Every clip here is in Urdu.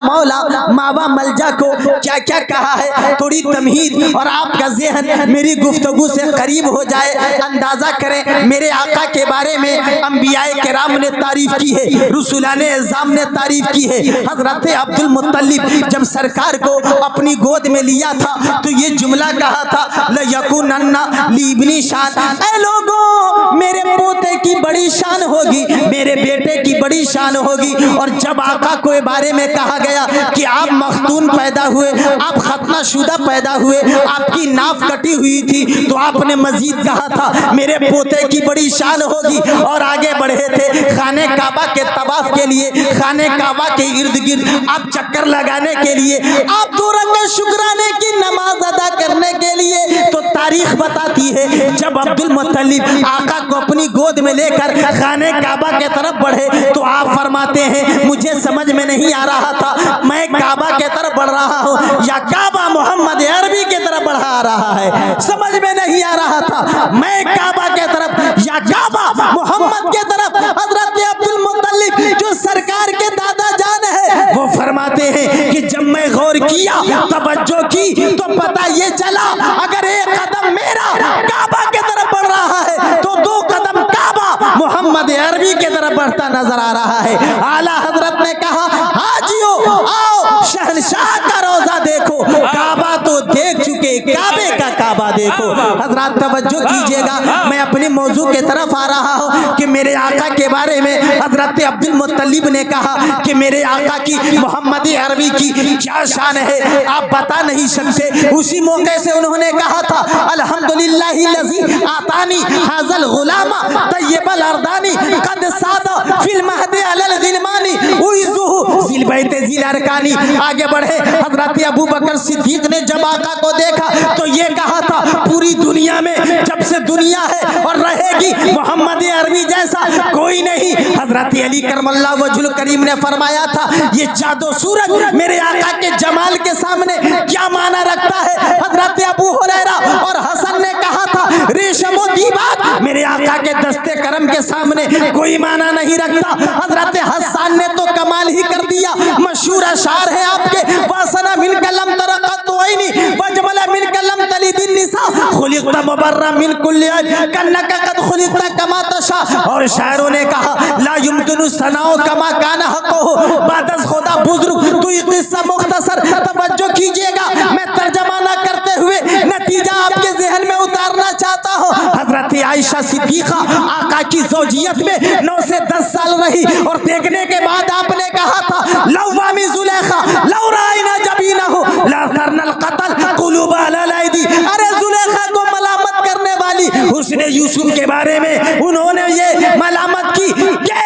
مولا ماوا ملجا کو کیا کیا کہا ہے، تھوڑی تمہید اور آپ کا ذہن میری گفتگو سے قریب ہو جائے، اندازہ کریں میرے آقا کے بارے میں انبیاء کرام نے تعریف کی ہے، رسولان اعظام نے تعریف کی ہے۔ حضرت عبد المطلب جب سرکار کو اپنی گود میں لیا تھا تو یہ جملہ کہا تھا لَيَكُونَنَّ لِابْنِي شان، اے لوگوں میرے پوتے کی بڑی شان ہوگی، میرے بیٹے کی بڑی شان ہوگی۔ اور جب آقا کو بارے میں کہا گیا کہ آپ مختون پیدا ہوئے، آپ ختنہ شدہ پیدا ہوئے، آپ کی ناف کٹی ہوئی تھی، تو آپ نے مزید کہا تھا میرے پوتے کی بڑی شان ہوگی۔ اور آگے بڑھے تھے خانہ کعبہ کے طواف کے لیے، خانہ کعبہ کے ارد گرد آپ چکر لگانے کے لیے، آپ 2 رکعت شکرانے کی نماز ادا کرنے کے لیے۔ تو تاریخ بتاتی ہے جب عبد المطلب آقا کو اپنی گود میں لے کر خانہ کعبہ کے طرف بڑھے تو آپ فرماتے ہیں مجھے سمجھ میں نہیں آ رہا تھا میں کعبہ کے طرف بڑھ رہا ہوں یا کعبہ محمد عربی کے طرف بڑھا رہا ہے، سمجھ میں نہیں آ رہا تھا میں کعبہ کے طرف یا کعبہ محمد کے طرف۔ حضرت عبد المطلب جو سرکار کے دادا جان ہے وہ فرماتے ہیں کہ جب میں غور کیا، توجہ کی، تو پتہ یہ چلا اگر ایک قدم میرا کعبہ کے طرف بڑھ رہا ہے تو 2 قدم کعبہ محمد عربی کے طرف بڑھتا نظر آ رہا ہے۔ اعلیٰ حضرت نے کہا حاجیو آؤ شہنشاہ کا روزہ دیکھو، کعبہ تو دیکھ چکے، کعبے کا کعبہ دیکھو۔ حضرات توجہ کیجئے گا، میں اپنی موضوع کے طرف آ رہا ہوں کہ میرے آقا کے بارے میں حضرت عبد المطلب نے کہا کہ میرے آقا کی محمد عربی کی کیا شان ہے آپ بتا نہیں سکتے۔ اسی موقع سے انہوں نے کہا تھا الحمدللہ الذی آتانی ھذا الغلام طیب الاردانی قد ساد فی المہد علی الغلمانی اعزہ ذی البیت ذی الارکانی۔ آگے بڑھے حضرت ابو بکر صدیق نے جب آقا کو دیکھا تو یہ کہا تھا پوری دنیا میں جب سے دنیا ہے اور رہے گی محمد عربی جیسا کوئی نہیں۔ حضرت علی کرم اللہ وجہ الکریم نے فرمایا تھا یہ چاند و سورج میرے آقا کے جمال کے سامنے کیا معنی رکھتا ہے۔ حضرت ابو ہریرہ اور حسن نے کہا تھا ریشم و دیباج میرے آقا کے دستے کرم کے سامنے کوئی معنی نہیں رکھتا۔ حضرت حسان نے تو کمال ہی کر دیا، مشہور اشعار ہے آپ کے واسنا من کلم ترقت عینی وجمل من کلم تلید النساء خلقت مبرا من کل عیب کنک قد خلقت کما تشاء۔ اور شاعروں نے کہا لا یمکن الثناء کما کان حقہ بعد از خدا بزرگ تو یہ قصہ مختصر توجہ کیجئے گا، میں ترجمہ نہ کرتے ہوئے نتیجہ آپ کے ذہن میں اتارنا چاہتا ہوں۔ حضرت عائشہ صدیقہ آقا کی زوجیت میں 9 سے 10 سال رہی اور دیکھنے کے بعد آپ نے کہا تھا لوامی زلیخا لو رائنا جبینہ لا کرنا القتل قلوب علی الایدی۔ ارے زلیخا کو ملامت کرنے والی حسن یوسف کے بارے میں انہوں نے یہ ملامت کی کہ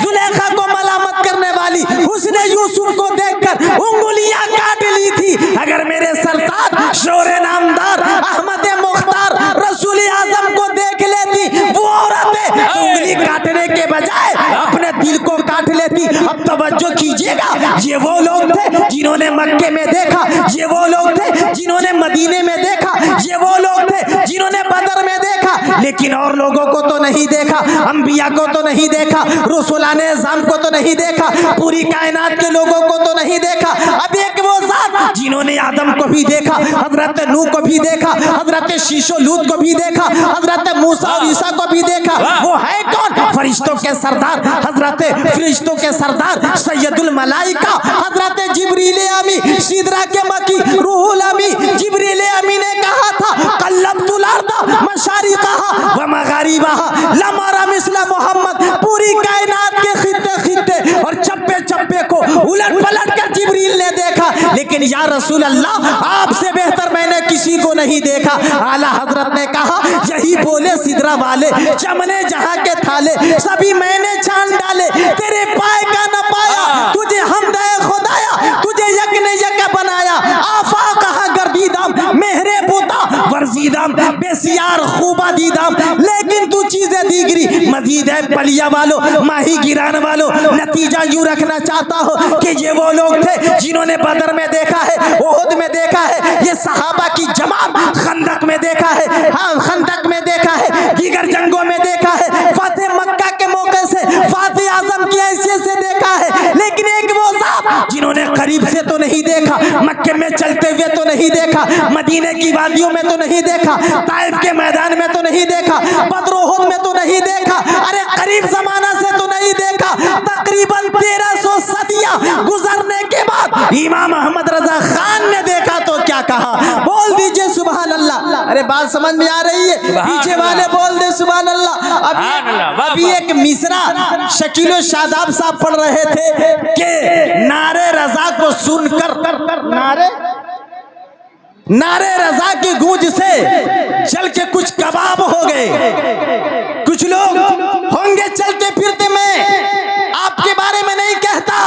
زلیخا کو ملامت کرنے والی حسن یوسف کو دیکھ کر انگلیاں کاٹ لی تھی۔ اگر میرے سرتاج شور نامدار احمد مختار رسول اعظم کو دیکھ لیتی وہ عورتیں انگلی کاٹنے کے بجائے اپنے دل کو کاٹ لیتی۔ اب توجہ کیجئے گا، یہ وہ لوگ تھے جنہوں نے مکے میں دیکھا، یہ وہ لوگ تھے جنہوں نے مدینے میں دیکھا، یہ وہ لوگ تھے جنہوں نے بدر میں دیکھا، لیکن اور لوگوں کو تو نہیں دیکھا، انبیاء کو تو نہیں دیکھا، رسولان اعظام کو تو نہیں دیکھا، پوری کائنات کے لوگوں کو تو نہیں دیکھا۔ اب ایک وہ ذات جنہوں نے آدم کو بھی دیکھا، حضرت نوح کو بھی دیکھا، حضرت شیش و لوط کو بھی دیکھا، حضرت موسیٰ اور عیسیٰ کو بھی دیکھا، وہ ہے کون؟ فرشتوں کے سردار، حضرت فرشتوں کے سردار سید الملائکہ حضرت جبریل امی سدرہ کے مکی روح الامی۔ جبریل امی نے کہا تھا قلبت الارض مشارقہا و مغاربہا لم ارى مثل محمد۔ پوری کائنات کے خطے خطے اور چپے چپے کو الٹ پلٹ کر جبریل نے دیکھا، لیکن یا رسول اللہ آپ سے بہتر میں نے کسی کو نہیں دیکھا۔ اعلیٰ حضرت نے کہا یہی بولے سدرہ والے چمنے جہاں کے تھالے سبھی میں نے چھان ڈالے، تیرے پائے کا نہ پایا، تجھے حمد ہے خدایا، تجھے یک نے یک بنایا، آفاقہا گردیدم مہرے پوتا ورزیدم بسیار خوبہ دیدم، لیکن تو چیزیں دیگری مزید ہے پلیا والو ماہی گران والو۔ نتیجہ یوں رکھنا چاہتا ہو کہ یہ وہ لوگ تھے جنہوں نے بدر میں دیکھا ہے، احد میں دیکھا ہے، یہ صحابہ کی جماعت خندق میں دیکھا ہے، ہاں خندق میں دیکھا ہے، دیگر جنگوں میں دیکھا ہے، فاتح مکہ کے موقع سے فاتح اعظم کی حیثیت سے دیکھا ہے، لیکن ایک وہ ذات جنہوں نے قریب سے تو نہیں دیکھا، مکے میں چلتے ہوئے تو نہیں دیکھا، مدینے کی وادیوں میں تو نہیں دیکھا، طائف کے میدان میں تو نہیں دیکھا، بدر و احد میں تو نہیں دیکھا، ارے قریب زمانہ سے تو نہیں دیکھا۔ تقریباً 1300 صدیاں گزرنے کے بعد امام احمد رضا خان نے دیکھا تو کیا کہا؟ بول دیجئے سبحان اللہ۔ ارے بات سمجھ میں آ رہی ہے؟ پیچھے والے بول دے سبحان اللہ۔ ابھی ایک مصرع شکیل و شاداب صاحب پڑھ رہے تھے کہ نعرے رضا کو سن کر نعرے رضا کی گونج سے چل کے کچھ کباب ہو گئے۔ کچھ لوگ ہوں گے چلتے پھرتے، میں آپ کے بارے میں نہیں کہتا،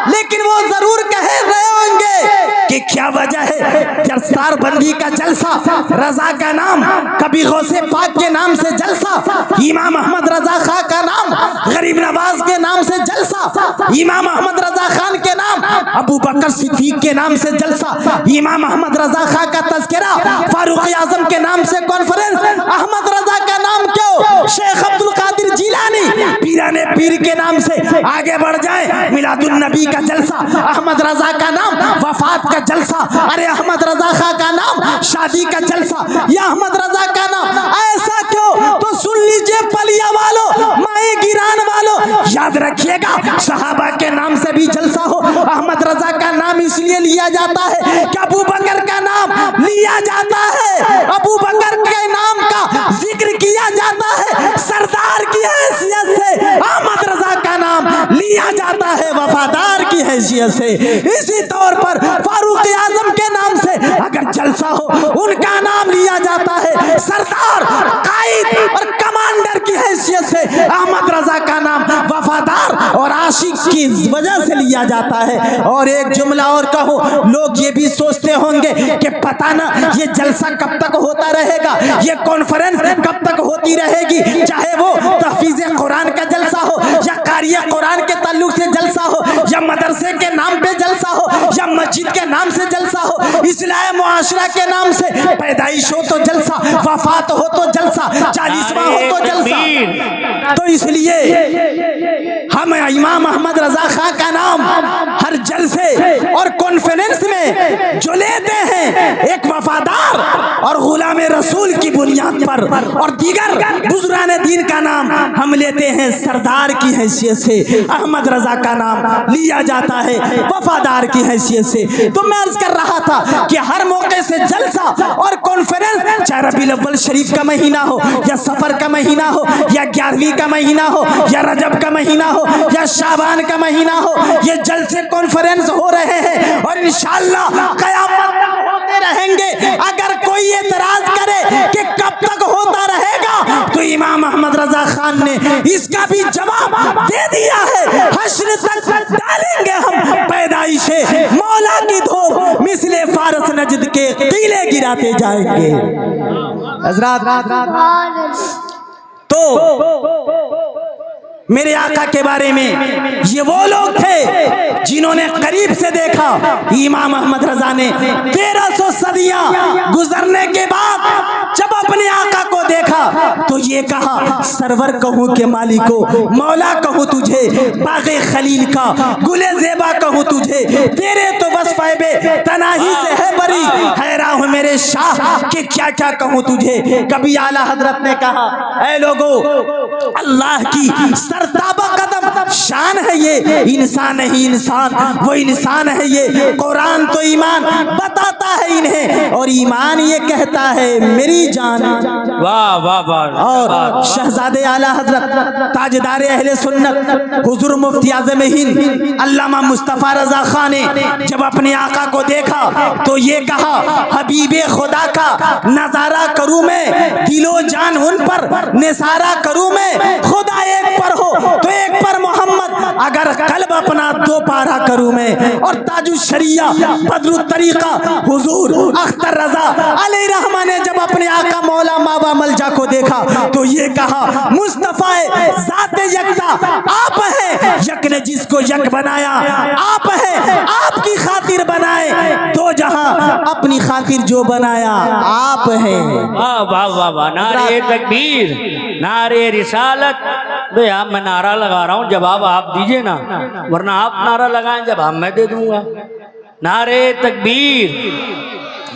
لیکن وہ ضرور کہہ رہے ہوں گے کہ کیا وجہ ہے دستار بندی کا جلسہ، رضا کا نام، کبھی غوث پاک کے نام سے جلسہ، امام احمد رضا خان کا نام، غریب نواز کے نام سے جلسہ، امام احمد رضا خان کے نام، ابو بکر صدیق کے نام سے جلسہ، امام احمد رضا خان کا تذکرہ، فاروق اعظم کے نام سے کانفرنس، احمد رضا کا نام کیوں؟ شیخ عبد القادر جیلانی پیران پیر کے نام سے آگے بڑھ جائے، میلاد النبی کا جلسہ، احمد رضا کا نام وفات کا جلسہ، ارے احمد رضا خان کا نام شادی کا جلسہ، یا احمد رضا کا نام ایسا کیوں؟ تو سن لیجئے پلیا والو، مائی گیران والو، یاد رکھیے گا صحابہ کے نام سے بھی جلسہ ہو۔ احمد رضا کا نام اس لیے لیا جاتا ہے کہ ابو بکر کا نام لیا جاتا ہے، ابو بکر کے نام کا ذکر کیا جاتا ہے، سردار کی حیثیت سے احمد رضا کا نام لیا جاتا ہے، وفادار کی حیثیت سے۔ اسی طور پر فاروق اعظم کے نام سے اگر جلسہ ہو ان کا نام لیا جاتا ہے، سردار، قائد اور کمانڈر کی حیثیت سے احمد رضا کا نام وفادار اور عاشق کی وجہ سے لیا جاتا ہے۔ اور ایک جملہ اور کہو، لوگ یہ بھی سوچتے ہوں گے کہ پتہ نہ یہ جلسہ کب تک ہوتا رہے گا، یہ کانفرنس کب تک ہوتی رہے گی، چاہے وہ تحفیظ قرآن کا جلسہ ہو، یا قاری قرآن کے تعلق سے جلسہ ہو، یا مدرسے کے نام پہ جلسہ ہو، یا مسجد کے نام سے جلسہ ہو، اصلاح معاشرہ کے نام سے، پیدائش ہو تو جلسہ، وفات ہو تو جلسہ، 40واں ہو تو جلسہ۔ تو اس لیے ہم امام احمد رضا خان کا نام ہر جلسے اور کانفرنس میں جو لیتے ہیں، ایک وفادار اور غلام رسول کی بنیاد پر، اور دیگر بزرگان دین کا نام ہم لیتے ہیں سردار کی حیثیت سے، احمد رضا کا نام لیا جاتا ہے وفادار کی حیثیت سے۔ تو میں عرض کر رہا تھا کہ ہر موقع سے جلسہ اور کانفرنس، چاہے ربیع الاول شریف کا مہینہ ہو، یا سفر کا مہینہ ہو، یا 11ویں کا مہینہ ہو، یا رجب کا مہینہ ہو، یا شعبان کا مہینہ ہو، یہ جلسے کانفرنس ہو رہے ہیں، اور انشاءاللہ قیامت تک ہوتے رہیں گے۔ اگر کوئی اعتراض کرے کہ کب تک ہوتا رہے گا، تو امام احمد رضا خان نے اس کا بھی جواب دے دیا ہے، حشر تک ڈالیں گے ہم پیدائش مولا کی دھوپ، مثل فارس نجد کے قلعے گراتے جائیں گے۔ حضرات، تو میرے آقا کے بارے میں یہ وہ لوگ تھے جنہوں نے قریب سے دیکھا امام احمد رضا نے 1300 صدیاں گزرنے کے بعد جب اپنے آقا کو دیکھا تو یہ کہا، سرور کہوں کہ مالکو، مولا کہوں تجھے، باغ خلیل کا گل زیبا کہوں تجھے، تیرے تو وصف بے تناہی سے ہے بری، حیران ہوں میرے شاہ کہ کیا کیا کہوں تجھے۔ کبھی اعلیٰ حضرت نے کہا، اے لوگو، اللہ کی سرتابہ قدم شان ہے یہ، انسان نہیں انسان، وہ انسان ہے یہ، قرآن تو ایمان بتاتا ہے انہیں، اور ایمان یہ کہتا ہے میری جان۔ واہ واہ واہ۔ اور شہزادے اعلیٰ حضرت تاجدار اہل سنت حضور مفتی اعظم ہند علامہ مصطفیٰ رضا خان نے جب اپنے آقا کو دیکھا تو یہ کہا، حبیب خدا کا نظارہ کروں میں، دل و جان ان پر نثارہ کروں میں، خدا ایک پر ہو تو ایک پر محمد، اگر قلب اپنا دو پارہ کروں میں۔ اور تاج الشریعہ بدر الطریقہ حضور اختر رضا علیہ رحمہ نے جب اپنے آقا مولا مابا ملجا کو دیکھا تو یہ کہا، مصطفیٰ ذات یکتا آپ ہیں، یک نے جس کو یک بنایا آپ ہیں، آپ کی خاطر بنائے دو جہاں، اپنی خاطر جو بنایا آپ ہیں۔ واہ واہ واہ واہ، نعرہ تکبیر، نعرہ رسالت۔ بھئی میں نعرہ لگا رہا ہوں، جواب آپ دیجئے نا، ورنہ آپ نعرہ لگائیں جب میں دے دوں گا۔ نعرے تکبیر،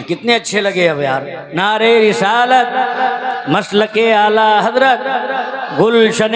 کتنے اچھے لگے اب یار. نعرے رسالت، مسلک اعلی حضرت، گلشن